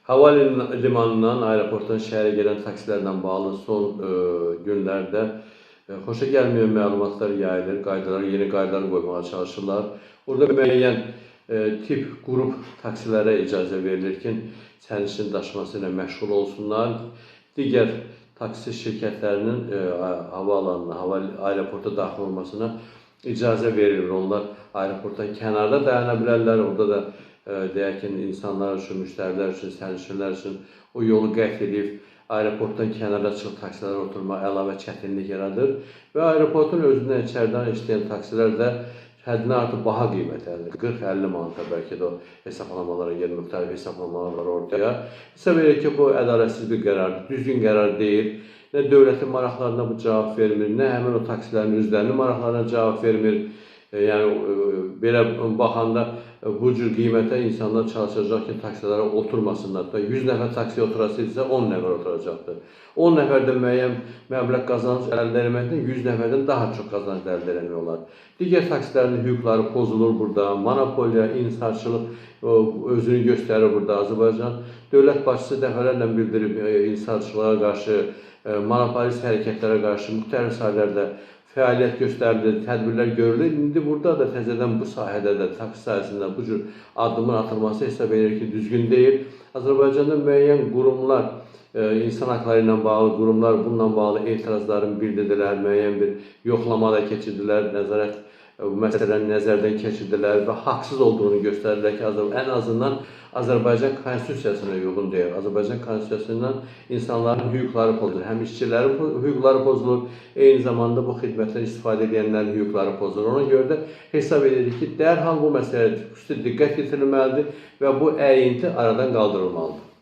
Hava limanından, aeroportdan şəhərə gələn taksilərlə bağlı son günlərdə xoşagəlməyən məlumatlar yayılır, yeni qaydalar qoymağa çalışırlar. Orada müəyyən tip, qrup taksilərə icazə verilir ki, sərnişin daşıması ilə məşğul olsunlar. Digər taksi şirkətlərinin havaalanına, aeroporta daxil olmasına icazə verilir. Onlar aeroportdan kənarda dayana bilərlər. Orada da deyək ki, insanlar üçün, müştərilər üçün, sərnişinlər üçün o yolu qət edib, aeroportdan kənara çıxıb taksilərə oturmaq əlavə çətinlik yaradır və aeroportun özündən içəridən işləyən taksilər də həddindən artıq baha qiymətləridir. 40-50 manata bəlkə də o hesablamalara gəlir, müxtəlif hesablamalar var ortaya. Hesab edir ki, bu ədalətsiz bir qərardır, düzgün qərar deyil. Nə dövlətin maraqlarına bu cavab vermir, nə həmin o taksilərin üzvlərinin maraqlarına cavab vermir. Yəni, belə baxanda bu cür qiymətə insanlar çalışacaq ki, taksilərə oturmasınlar. 100 nəfər taksiyə oturasıysa 10 nəfər oturacaqdır. 10 nəfərdən müəyyən məbləğ qazanc əldə etməkdən 100 nəfərdən daha çox qazanc əldə etmək olar. Digər taksilərin hüquqları pozulur burada. Monopoliya, inhisarçılıq özünü göstərir burada. Azərbaycan dövlət başçısı dəfələrlə bildirib inhisarçılığa qarşı, monopolist hərəkətlərə qarşı müxtəlif sahələrdə fəaliyyət göstərilir, tədbirlər görülür. İndi burada da təzədən bu sahədə də, taksi sahəsində bu cür addımın atılması hesab edir ki, düzgün deyil. Azərbaycanda müəyyən qurumlar, insan haqları ilə bağlı qurumlar bununla bağlı etirazlarını bildirdilər, müəyyən bir yoxlama da keçirdilər, nəzarət məsələni nəzərdən keçirdilər və haqsız olduğunu göstərdilər ki, ən azından Azərbaycan konstitusiyasına uyğun deyil. Azərbaycan konstitusiyasından insanların hüquqları pozulur. Həm işçilərin hüquqları pozulur, eyni zamanda bu xidmətdən istifadə edənlərin hüquqları pozulur. Ona görə də hesab edirik ki, dərhal bu məsələyə xüsusi diqqət yetirilməlidir və bu əyinti aradan qaldırılmalıdır.